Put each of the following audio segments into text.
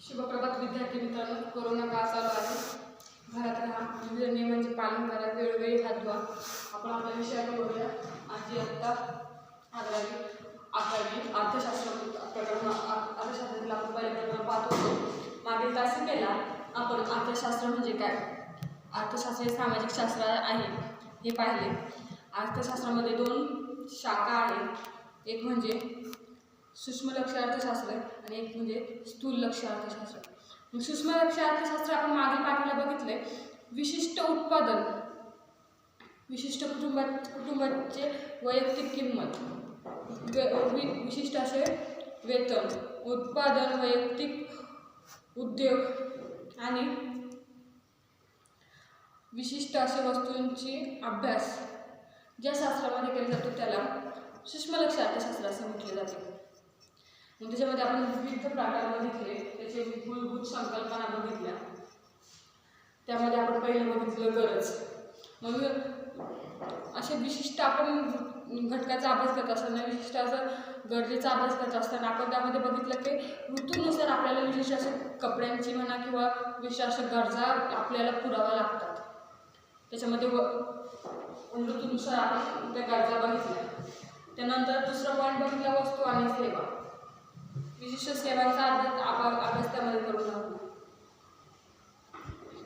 शुभप्रभात विद्यार्थी मित्रांनो, कोरोना काळ चालू आहे. घरात राहा, विविध नियमांचे पालन करा, वेळोवेळी हात धुवा. आपण आपल्या विषयाकडे बघूया. आज इयत्ता 11वी अर्थशास्त्र प्रकरण अर्थशास्त्रातील आपण पहिले प्रकरण पाहतो. मागील तासिकेला आपण अर्थशास्त्र म्हणजे काय, अर्थशास्त्र हे सामाजिक शास्त्र आहे हे पाहिले. अर्थशास्त्रामध्ये 2 शाखा आहेत, एक म्हणजे सूक्ष्मलक्ष्य अर्थशास्त्र आणि एक म्हणजे स्थूललक्ष्य अर्थशास्त्र. सूक्ष्मलक्ष्य अर्थशास्त्र आपण मागील पाठाला बघितले. विशिष्ट उत्पादन, विशिष्ट कुटुंबाचे वैयक्तिक किंमत, विशिष्ट असे वेतन, उत्पादन, वैयक्तिक उद्योग आणि विशिष्ट असे वस्तूंची अभ्यास ज्या शास्त्रामध्ये केला जातो त्याला सूक्ष्मलक्ष्य अर्थशास्त्र असे म्हटले जाते. त्याच्यामध्ये आपण विविध प्रकार बघितले, त्याचे मूलभूत संकल्पना बघितल्या. त्यामध्ये आपण पहिलं बघितलं गरज. मग असे विशिष्ट आपण घटकाचा अभ्यास करत असताना, विशिष्ट असं गरजेचा अभ्यास करत असताना आपण त्यामध्ये बघितलं की ऋतूनुसार आपल्याला विशिष्ट असे कपड्यांची म्हणा किंवा विशिष्ट अशा गरजा आपल्याला पुराव्या लागतात. त्याच्यामध्ये ऋतूनुसार आपण त्या गरजा बघितल्या. त्यानंतर दुसरा पॉईंट बघितला वस्तू आणि सेवा. विशिष्ट सेवांचा अभ्यास त्यामध्ये करून आहोत.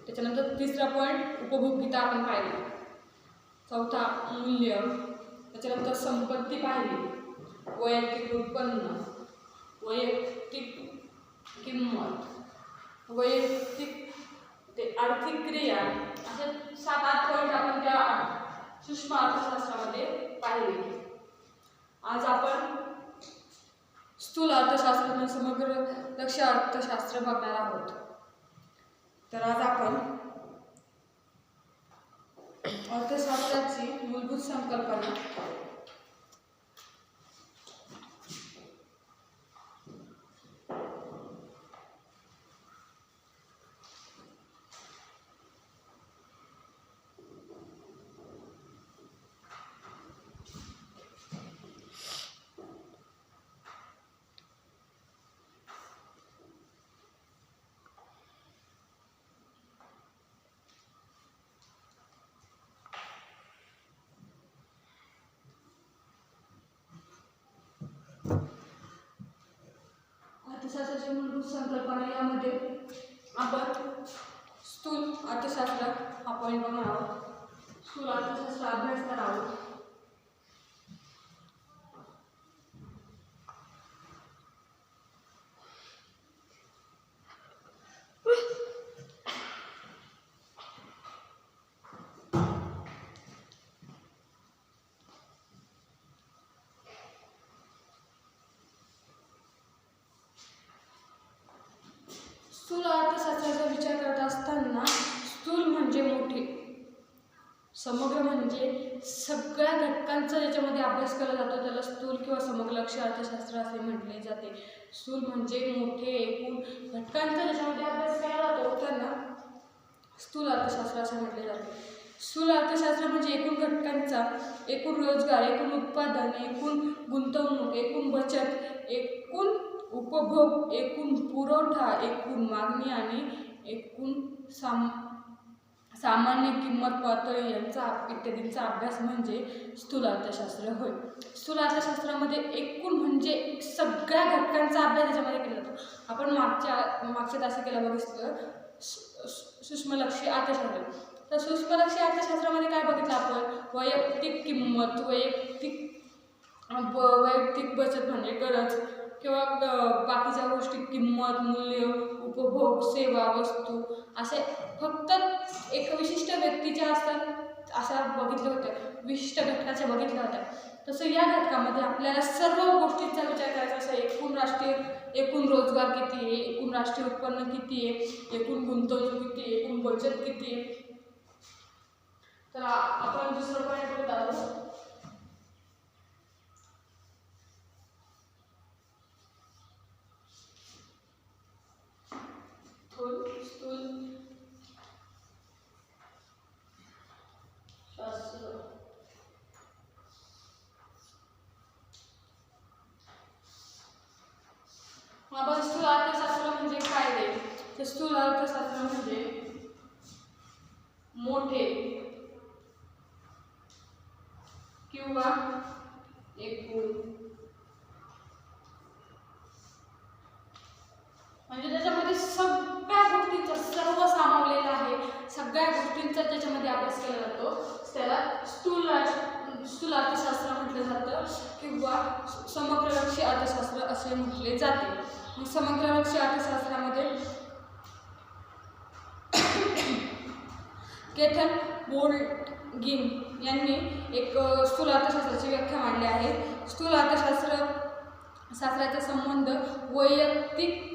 त्याच्यानंतर तिसरा पॉईंट उपभोगिता आपण पाहिली. चौथा मूल्य. त्याच्यानंतर संपत्ती पाहिली, वैयक्तिक उत्पन्न, वैयक्तिक किंमत, वैयक्तिक ते आर्थिक क्रिया, असे 7-8 पॉईंट आपण त्या सूक्ष्म अर्थशास्त्रामध्ये पाहिले. आज आपण स्थूल अर्थशास्त्र आणि समग्र लक्ष्य अर्थशास्त्र बघणार आहोत. तर आज आपण अर्थशास्त्राची मूलभूत संकल्पना, अर्थशास्त्राची मूलभूत संकल्पना यामध्ये आपण स्थूल अर्थशास्त्र हा पॉईंट बघणार आहोत. स्थूल अर्थशास्त्र अभ्यास करणार आहोत. स्थूल अर्थशास्त्राचा विचार करत असताना स्थूल म्हणजे मोठे, समग्र म्हणजे सगळ्या घटकांचा ज्याच्यामध्ये अभ्यास केला जातो त्याला स्थूल किंवा समग्र लक्ष्य अर्थशास्त्र असे म्हटले जाते. स्थूल म्हणजे मोठे, एकूण घटकांचा ज्याच्यामध्ये अभ्यास केला जातो त्यांना स्थूल अर्थशास्त्र असे म्हटले जाते. स्थूल अर्थशास्त्र म्हणजे एकूण घटकांचा, एकूण रोजगार, एकूण उत्पादन, एकूण गुंतवणूक, एकूण बचत, एकूण उपभोग, एकूण पुरवठा, एकूण मागणी आणि एकूण सामान्य किंमत पातळी यांचा इत्यादींचा अभ्यास म्हणजे स्थूल अर्थशास्त्र होय. स्थूल अर्थशास्त्रामध्ये एकूण म्हणजे सगळ्या घटकांचा अभ्यास याच्यामध्ये केला जातो. आपण मागच्या तासिकेला बघितलं सूक्ष्मलक्ष्य अर्थशास्त्र. तर सूक्ष्मलक्ष्य अर्थशास्त्रामध्ये काय बघितलं आपण, वैयक्तिक किंमत, वैयक्तिक बचत म्हणजे गरज किंवा बाकीच्या गोष्टी, किंमत, मूल्य, उपभोग, सेवा, वस्तू, असे फक्त एक विशिष्ट व्यक्तीच्या असतात अशा बघितल्या होत्या, विशिष्ट घटकाच्या बघितल्या होत्या. तसं या घटकामध्ये आपल्याला सर्व गोष्टींचा विचार करायचा असं, एकूण रोजगार किती आहे, एकूण राष्ट्रीय उत्पन्न किती आहे, एकूण गुंतवणूक किती आहे, एकूण बचत किती आहे. तर आपण दुसरं पॉईंट बघत आहोत. स्थूल शास्त्र. आपण स्थूल अर्थशास्त्र म्हणजे काय ते स्थूल अर्थशास्त्र म्हणजे मोठे किंवा एकूण, म्हणजे त्याच्यामध्ये सगळ्या गोष्टींचा सर्व सामावलेलं आहे, सगळ्या गोष्टींचा त्याच्यामध्ये अभ्यास केला जातो, त्याला स्थूल अर्थशास्त्र म्हटलं जातं किंवा समग्रलक्षी अर्थशास्त्र असे म्हटले जाते. समग्रलक्षी अर्थशास्त्रामध्ये केथन बोल्डगिन यांनी एक स्थूल अर्थशास्त्राची व्याख्या मांडली आहे. स्थूल अर्थशास्त्राचा संबंध वैयक्तिक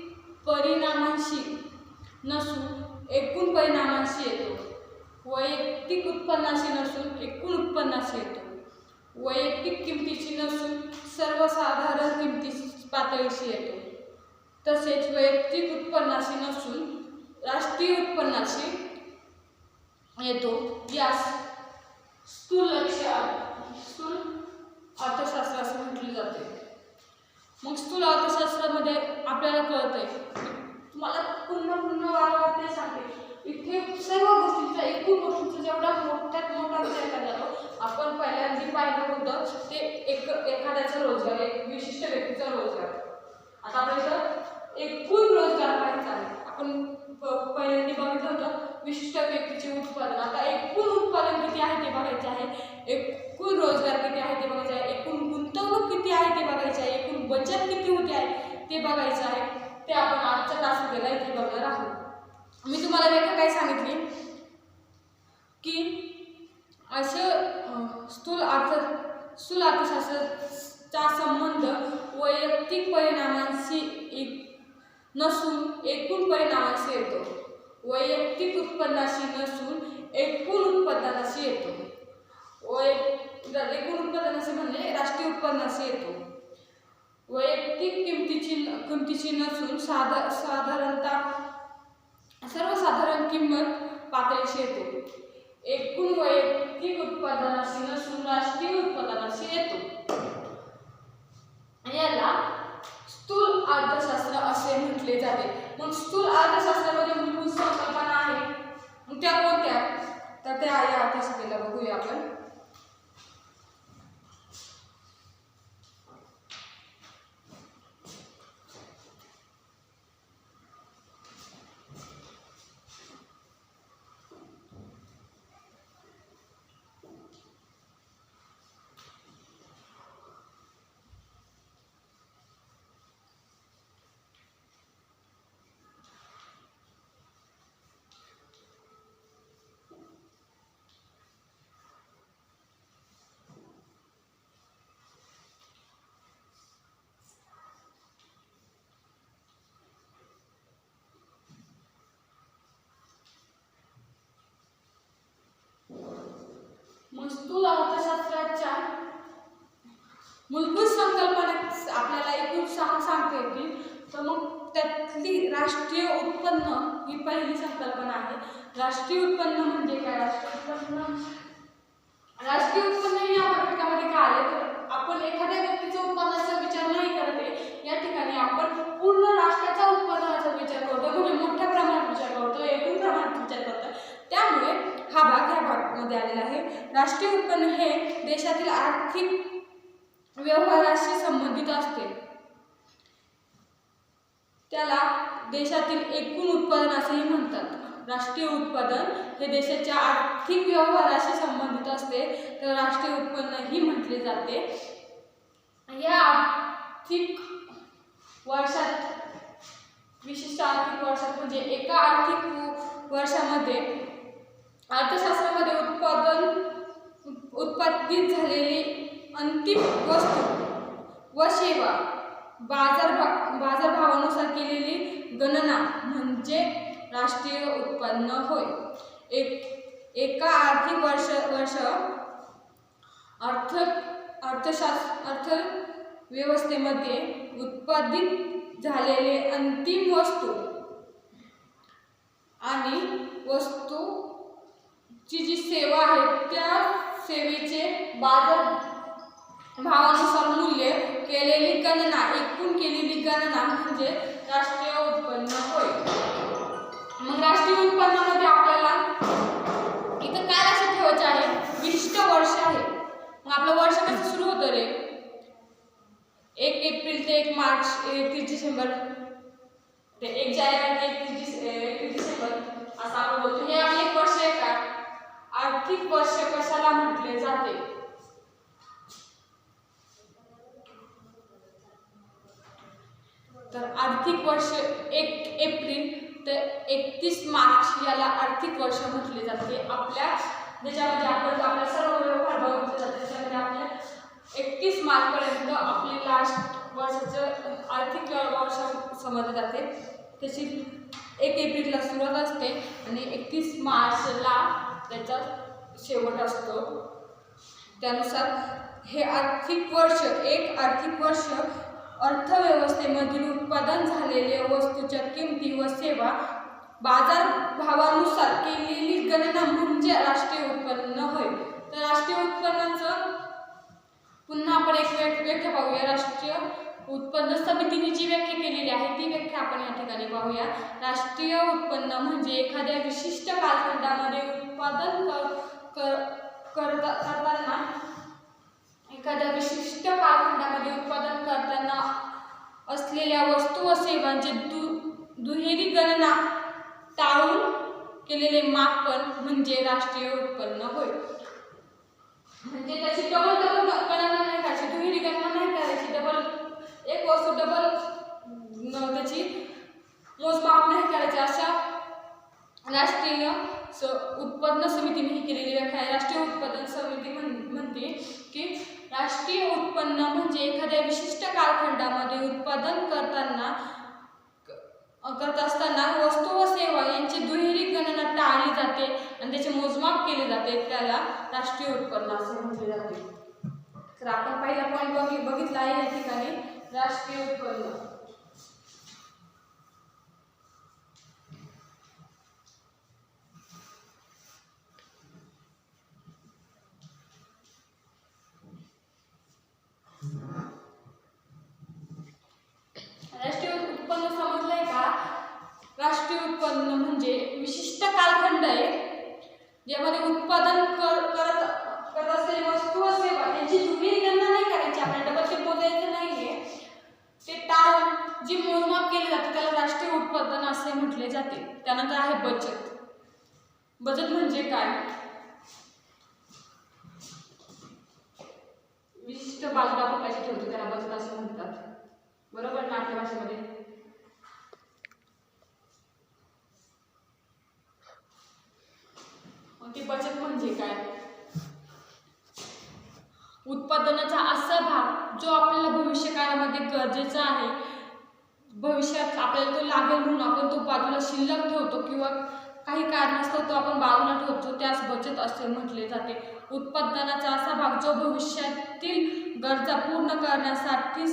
परिणामांशी नसून एकूण परिणामांशी येतो. वैयक्तिक उत्पन्नाशी नसून एकूण उत्पन्नाशी येतो. वैयक्तिक किमतीची नसून सर्वसाधारण किमती पातळीशी येतो. तसेच वैयक्तिक उत्पन्नाशी नसून राष्ट्रीय उत्पन्नाशी येतो. यास स्थूल अर्थशास्त्र असे म्हटले जाते. मग स्थूल अर्थशास्त्रामध्ये आपल्याला कळतंय, तुम्हाला पुन्हा वारंवार ते सांगते, इथे सर्व गोष्टींचा एकूण गोष्टींचा जेवढा मोठ्यात मोठा विचार केला जातो. आपण पहिल्यांदा पाहिलं होतं ते एखाद्याचा रोजगार, एक विशिष्ट व्यक्तीचा रोजगार. आता आपल्याला एकूण रोजगार पाहायचा आहे. आपण पहिल्यांदा बघितलं होतं विशिष्ट व्यक्तीचे उत्पादन. आता एकूण उत्पादन किती आहे ते बघायचे आहे, एकूण रोजगार किती आहे ते बघायचे आहे, एकूण गुंतवणूक किती आहे ते बघायचे आहे, एकूण बचत किती होते आहे ते बघायचं आहे. ते आपण आजच्या तासाला इथे बघणार आहोत. मी तुम्हाला व्याख्या काय सांगितली की असं स्थूल अर्थशास्त्राचा संबंध वैयक्तिक परिणामांशी नसून एकूण परिणामांशी येतो. वैयक्तिक उत्पन्नाशी नसून एकूण उत्पन्नाशी येतो. एकूण उत्पन्नाशी म्हणजे राष्ट्रीय उत्पन्नाशी येतो. वैयक्तिक किमतीची नसून सर्वसाधारण किंमत पातळीशी येतो. एकूण वैयक्तिक उत्पादनाशी नसून राष्ट्रीय उत्पादनाशी येतो. याला स्थूल अर्थशास्त्र असे म्हटले जाते. मग स्थूल अर्थशास्त्रामध्ये मूलभूत संकल्पना आहे, मग त्या कोणत्या, तर त्या या अर्थशास्त्राला बघूया आपण. स्थूल अर्थशास्त्राच्या मूलभूत संकल्पना आपल्याला एकूण 6 सांगता येतील. तर मग त्यातली राष्ट्रीय उत्पन्न ही पहिली संकल्पना आहे. राष्ट्रीय उत्पन्न म्हणजे काय? राष्ट्रीय उत्पन्न या घटकामध्ये काय आले तर आपण एखाद्या व्यक्तीच्या उत्पन्नाचा विचार नाही करते. या ठिकाणी आपण पूर्ण राष्ट्राच्या उत्पन्नाचा विचार करतो, म्हणजे मोठ्या प्रमाणात विचार करतो, एकूण प्रमाणात विचार करतो. त्यामुळे हा भाग या भागामध्ये आलेला आहे. राष्ट्रीय उत्पन्न हे देशातील आर्थिक व्यवहाराशी संबंधित असते. त्याला देशातील एकूण उत्पादन असेही म्हणतात. राष्ट्रीय उत्पादन हे देशाच्या आर्थिक व्यवहाराशी संबंधित असते, तर राष्ट्रीय उत्पन्न ही म्हटले जाते. या आर्थिक वर्षात, विशिष्ट आर्थिक वर्षात म्हणजे एका आर्थिक वर्षामध्ये अर्थशास्त्रामध्ये उत्पादित झालेली अंतिम वस्तू व सेवा बाजारभावानुसार केलेली गणना म्हणजे राष्ट्रीय उत्पन्न होय. एका आर्थिक वर्ष अर्थव्यवस्थेमध्ये उत्पादित झालेले अंतिम वस्तू आणि वस्तूची जी सेवा आहे त्या सेवेचे बाजारभावानुसार मूल्य केलेली गणना, एकूण केलेली गणना म्हणजे राष्ट्रीय उत्पन्न होय. 31 डिसेंबर ते 1 जानेवारी ते 31 डिसेंबर असं आपण बोलतो. हे आपले एक वर्ष आहे का? आर्थिक वर्ष कशाला म्हटले जाते? तर आर्थिक वर्ष 1 एप्रिल ते 31 मार्च याला आर्थिक वर्ष म्हटले जाते. आपल्या ज्याच्यामध्ये आपण आपल्या सर्व व्यवहार बघितले जाते त्याच्यामध्ये आपल्या 31 मार्च पर्यंत आपले लास्ट वर्षाचं आर्थिक वर्ष समजले जाते. त्याची 1 एप्रिलला सुरुवात असते आणि 31 मार्चला त्याचा शेवट असतो. त्यानुसार हे आर्थिक वर्ष, एक आर्थिक वर्ष अर्थव्यवस्थेमधील उत्पादन झालेल्या वस्तूच्या किमती व सेवा बाजारभावानुसार केलेली गणना म्हणजे राष्ट्रीय उत्पन्न होय. तर राष्ट्रीय उत्पन्नाचं पुन्हा आपण एक व्याख्या पाहूया. राष्ट्रीय उत्पन्न समितीने जी व्याख्या केलेली आहे ती व्याख्या आपण या ठिकाणी पाहूया. राष्ट्रीय उत्पन्न म्हणजे एखाद्या विशिष्ट कालखंडामध्ये उत्पादन करताना एखाद्या विशिष्ट कालखंडामध्ये उत्पादन करताना असलेल्या वस्तू व सेवांची दुहेरी गणना टाळून केलेले मापन म्हणजे राष्ट्रीय उत्पन्न होय. म्हणजे त्याची डबल गणना नाही करायची, दुहेरी गणना नाही करायची, डबल एक वस्तू डबल त्याची मोजमाप नाही करायची. अशा राष्ट्रीय उत्पन्न समितीने ही केलेली व्याख्या आहे. राष्ट्रीय उत्पन्न समिती म्हणते की राष्ट्रीय उत्पन्न म्हणजे एखाद्या विशिष्ट कालखंडामध्ये उत्पादन करत असताना वस्तू व सेवा यांची दुहेरी गणना टाळली जाते आणि त्याचे मोजमाप केले जाते, त्याला राष्ट्रीय उत्पन्न असे म्हटले जाते. तर आपण पहिला पॉईंट बघितला आहे या ठिकाणी राष्ट्रीय उत्पन्न. राष्ट्रीय उत्पन्न समजलंय का? राष्ट्रीय उत्पन्न म्हणजे विशिष्ट कालखंड आहे ज्यामध्ये उत्पादन करत असलेली वस्तू व सेवा यांची दुहेरी गणना नाही करायची, आपल्याला डबल ते मोजायचं नाहीये, ते टाळून जी मोजमाप केली जाते त्याला राष्ट्रीय उत्पादन असे म्हटले जाते. त्यानंतर आहे बचत. बचत म्हणजे काय? विशिष्ट बाजूला आपण पैसे ठेवतो त्याला बचत असे म्हणतात, बरोबर ना आपल्या भाषेमध्ये. ती बचत म्हणजे काय? उत्पादनाचा असा भाग जो आपल्याला भविष्य काळामध्ये गरजेचा आहे, भविष्यात आपल्याला तो लागेल म्हणून आपण तो बाजूला शिल्लक ठेवतो किंवा काही कारणास्तव तो आपण बाजूला ठेवतो, त्यास बचत असे म्हटले जाते. उत्पादनाचा असा भाग जो भविष्यातील गरजा पूर्ण करण्यासाठी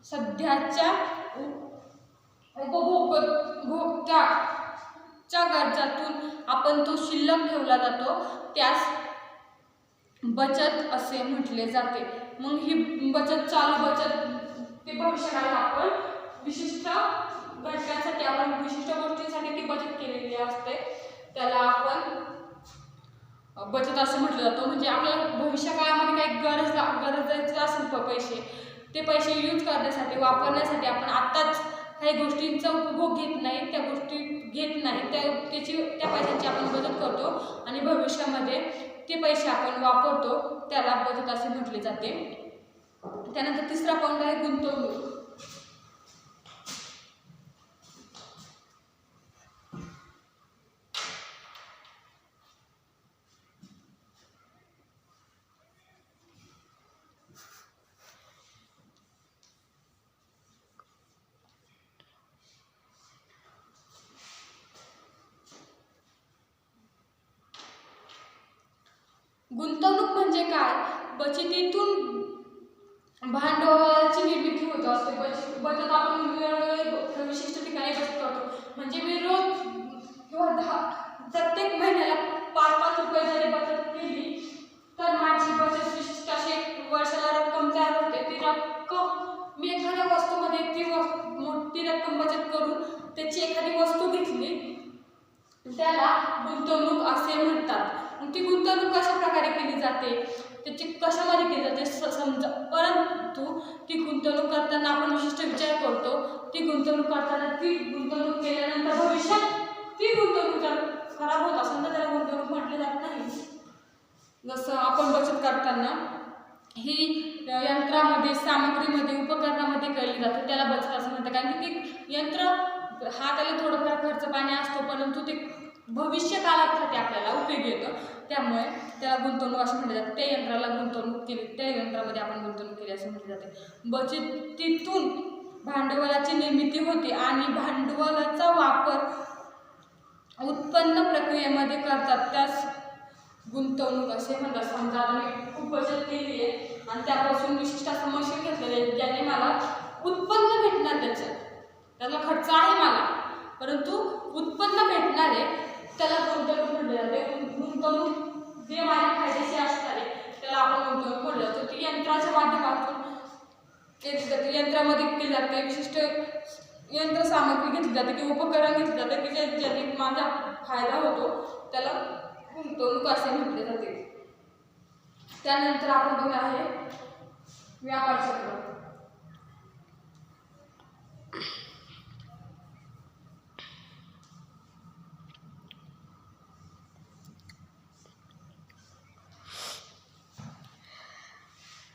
सध्याच्या उपभोक्त्याच्या गरजातून आपण तो शिल्लक ठेवला जातो, त्यास बचत असे म्हटले जाते. मग ही बचत चालू बचत ते भविष्याला आपण विशिष्ट घटकांसाठी आपण विशिष्ट गोष्टींसाठी ती बचत केलेली असते, त्याला आपण बचत असं म्हटलं जातं. म्हणजे आपल्याला भविष्य काळामध्ये काही गरजेचे असेल पैसे, ते पैसे यूज करण्यासाठी वापरण्यासाठी आपण आत्ताच काही गोष्टींचा उपभोग घेत नाही, त्या गोष्टी घेत नाही, त्या पैशांची आपण बचत करतो आणि भविष्यामध्ये ते पैसे आपण वापरतो, त्याला बचत असे म्हटले जाते. त्यानंतर तिसरा पॉईंट आहे गुंतवणूक. गुंतवणूक म्हणजे काय? बचतीतून भांडवलाची निर्मिती होत असते. बचत आपण वेगवेगळ्या विशिष्ट ठिकाणी बचत करतो. म्हणजे मी रोज किंवा प्रत्येक महिन्याला 5-5 रुपये जरी बचत केली तर माझी बचत विशिष्ट अशी वर्षाला रक्कम तयार होते. ती रक्कम मी एखाद्या वस्तूमध्ये ती मोठी रक्कम बचत करून त्याची एखादी वस्तू घेतली, त्याला गुंतवणूक असे म्हणतात. ती गुंतवणूक कशा प्रकारे केली जाते? त्याची कशामध्ये केली जाते समजा, परंतु ती गुंतवणूक करताना आपण विशिष्ट विचार करतो, ती गुंतवणूक करताना ती गुंतवणूक केल्यानंतर भविष्यात ती गुंतवणूक जर खराब होत असेल तर त्याला गुंतवणूक म्हटले जात नाही. जसं आपण बचत करताना ही यंत्रामध्ये, सामग्रीमध्ये, उपकरणामध्ये केली जाते त्याला बचत असं म्हणतात, कारण की ते यंत्र हा त्याला थोडंफार खर्च पाणी असतो परंतु ते भविष्य काळासाठी आपल्याला उपयोगी येतं, त्यामुळे त्याला गुंतवणूक असं म्हटलं जातं. त्या यंत्राला गुंतवणूक केली, त्या यंत्रामध्ये आपण गुंतवणूक केली असं म्हटले जाते. बचतीतून भांडवलाची निर्मिती होते आणि भांडवलाचा वापर उत्पन्न प्रक्रियेमध्ये करतात, त्यास गुंतवणूक असे म्हणतात. समजा मी खूप बचत केली आहे आणि त्यापासून विशिष्ट असं मशीन घेतलेलं आहे ज्याने मला उत्पन्न भेटणार, त्याला खर्च आहे मला परंतु उत्पन्न भेटणार आहे, त्याला गुंतवणूक म्हटले जाते. गुंतवणूक जे माझ्या फायदेशी असणार आहे त्याला आपण गुंतवणूक म्हटलं जातं. ती यंत्राच्या माध्यमातून केली जाते, यंत्रामध्ये केली जाते, विशिष्ट यंत्रसामग्री घेतली जाते किंवा उपकरण घेतले जाते की ज्याने माझा फायदा होतो, त्याला गुंतवणूक असे म्हटले जाते. त्यानंतर आपण बघणार आहे व्यापार चक्र.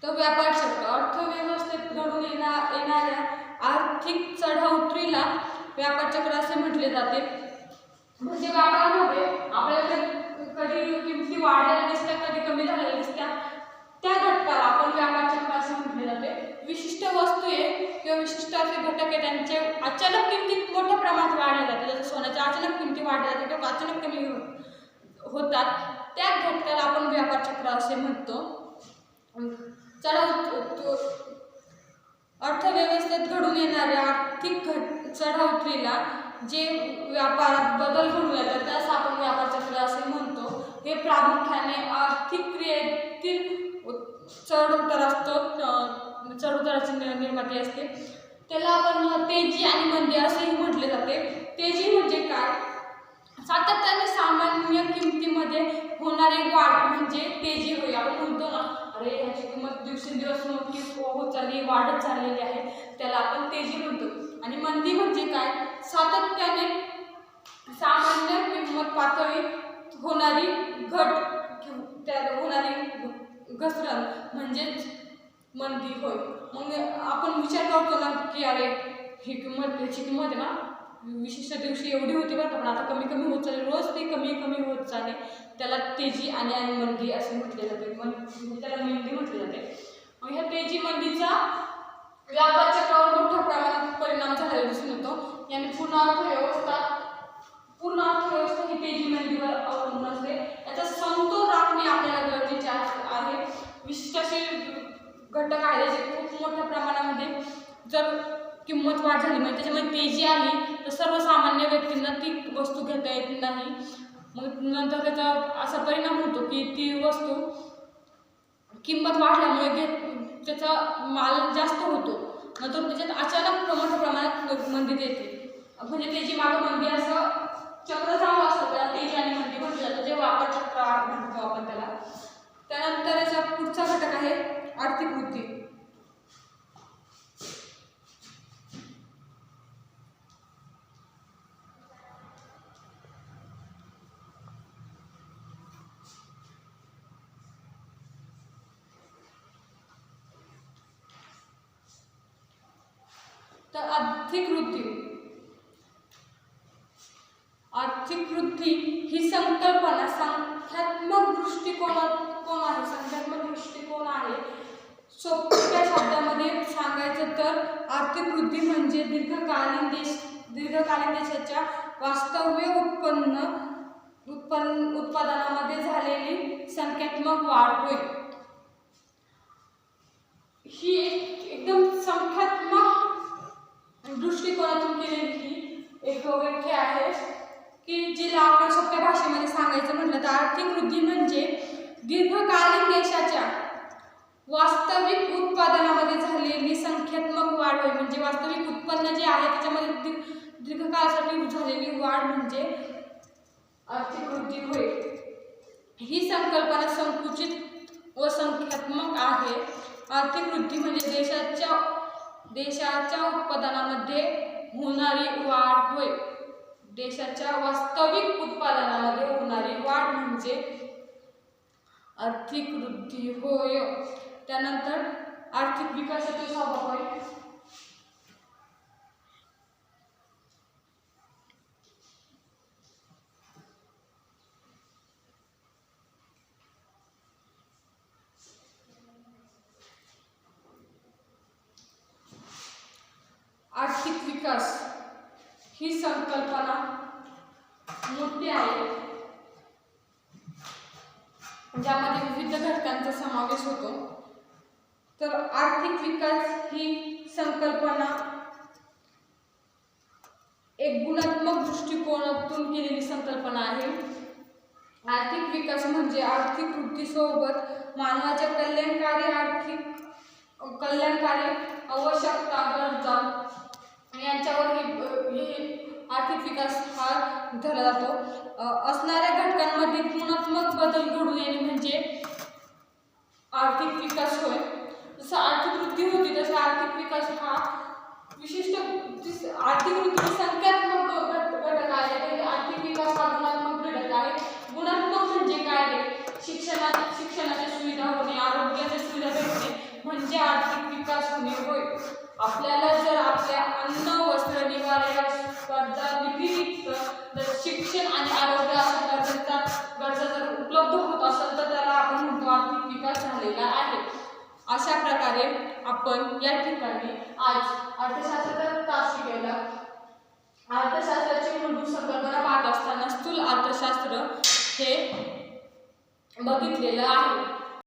तर व्यापार चक्र अर्थव्यवस्थेत घडून येणाऱ्या आर्थिक चढउतरीला व्यापार चक्र असे म्हटले जाते. म्हणजे व्यापारामध्ये आपल्याला कधी किमती वाढलेल्या दिसत्या, कधी कमी झालेल्या दिसत्या, त्या घटकाला आपण व्यापार चक्र असे म्हटले जाते. विशिष्ट वस्तू आहे किंवा विशिष्ट असे घटक आहे त्यांचे अचानक किमती मोठ्या प्रमाणात वाढल्या जातात, जसं सोन्याच्या अचानक किमती वाढल्या जातात किंवा अचानक कमी होतात, त्या घटकाला आपण व्यापार चक्र असे म्हणतो. अर्थव्यवस्थेत घडून येणाऱ्या आर्थिक चढउतरीला जे व्यापारात बदल घडून येतात त्यास आपण व्यापार चक्र असे म्हणतो. हे प्रामुख्याने आर्थिक क्रियेतील चढउतार असतो, चढउताराची निर्मिती असते, त्याला आपण तेजी आणि मंदी असेही म्हटले जाते. तेजी म्हणजे काय? सातत्याने सामान्य किमतीमध्ये होणारी वाढ म्हणजे तेजी होय. आपण म्हणतो ना, अरे ह्याची किंमत दिवसेंदिवस मोठी होत चालली, वाढत चाललेली आहे, त्याला आपण तेजी म्हणतो. आणि मंदी म्हणजे काय? सातत्याने सामान्य किंमत पातळीत होणारी घट किंवा त्यात होणारी घसरण म्हणजेच मंदी होय. मग आपण विचार करतो ना की अरे ही किंमत, त्याची किंमत आहे ना विशिष्ट दिवशी एवढी होती बरं, पण आता कमी कमी होत चालली, रोज ती कमी कमी होत चालली, त्याला तेजी आणि मंदी असे म्हटले जाते, म्हणजे त्याला मंदी म्हटले जाते. मग ह्या तेजी मंदीचा व्यापार चक्रावर मोठ्या प्रमाणात परिणाम झालेला दिसून येतो. याने पूर्ण अर्थव्यवस्था ही तेजी मंदीवर अवलंबून असते. याचा समतोल राखणे आपल्याला गरजेचे आहे. विशिष्ट असे घटक आहेत जे खूप मोठ्या प्रमाणामध्ये जर किंमत वाढ झाली म्हणजे त्याच्यामध्ये तेजी आली तर सर्वसामान्य व्यक्तींना ती वस्तू घेता येत नाही. मग नंतर त्याचा असा परिणाम होतो की ती वस्तू किंमत वाढल्यामुळे त्याचा माल जास्त होतो, नंतर त्याच्यात अचानक मोठ्या प्रमाणात मंदी येते. म्हणजे तेजी मागे मंदी असं चक्र चालू असतं, त्याला तेजी आणि मंदी म्हटलं जातं, जे व्यापार चक्र म्हणतो आपण त्याला. त्यानंतर याचा पुढचा घटक आहे आर्थिक वृद्धी. तर आर्थिक वृद्धी ही संकल्पना संख्यात्मक दृष्टिकोन आहे. सोप्या शब्दामध्ये सांगायचं तर आर्थिक वृद्धी म्हणजे दीर्घकालीन देशाच्या वास्तव्य उत्पादनामध्ये झालेली संख्यात्मक वाढ होय. ही एकदम संख्यात्मक दृष्टिकोनातून केलेली एक व्याख्या आहे की जिला आपण सोप्या भाषेमध्ये सांगायचं म्हटलं तर आर्थिक वृद्धी म्हणजे दीर्घकालीन देशाच्या वास्तविक उत्पादनामध्ये झालेली संख्यात्मक वाढ होय. म्हणजे वास्तविक उत्पन्न जे आहे त्याच्यामध्ये दीर्घकाळासाठी झालेली वाढ म्हणजे आर्थिक वृद्धी होय. ही संकल्पना संकुचित व संख्यात्मक आहे. आर्थिक वृद्धी म्हणजे देशाच्या उत्पादनामध्ये होणारी वाढ होय. देशाच्या वास्तविक उत्पादनामध्ये होणारी वाढ म्हणजे आर्थिक वृद्धी होय. त्यानंतर आर्थिक विकासाचे 6वा पॉईंट, आर्थिक विकास ही संकल्पना मोठी आहे, ज्यामध्ये विविध घटकांचा समावेश होतो. तर आर्थिक विकास ही संकल्पना एक गुणात्मक दृष्टिकोनातून केलेली संकल्पना आहे. आर्थिक विकास म्हणजे आर्थिक वृद्धीसोबत मानवाच्या कल्याणकारी आवश्यकता गरजा यांच्यावर ही आर्थिक विकास हा धरला जातो. असणाऱ्या घटकांमध्ये गुणात्मक बदल घडून येणे म्हणजे आर्थिक विकास होय. जसं आर्थिक वृद्धी होती तसा आर्थिक विकास हा विशिष्ट आर्थिक वृद्धी संख्यात्मक घटक आहे. आर्थिक विकास हा गुणात्मक घटक आहे. गुणात्मक म्हणजे काय? शिक्षणाच्या सुविधा होणे, आरोग्याच्या सुविधा भेटणे म्हणजे आर्थिक विकास होणे होय. आपल्याला जर आपल्या अन्न, वस्त्र, निवारा या गरजा व्यतिरिक्त जर शिक्षण आणि आरोग्य अशा गरजा जर उपलब्ध होत असेल तर त्याला आपण म्हणतो आर्थिक विकास झालेला आहे. अशा प्रकारे आपण या ठिकाणी आज अर्थशास्त्राचा तास शिकवला. अर्थशास्त्राची मूलभूत संकल्पना पाहत असताना स्थूल अर्थशास्त्र हे बघितलेलं आहे.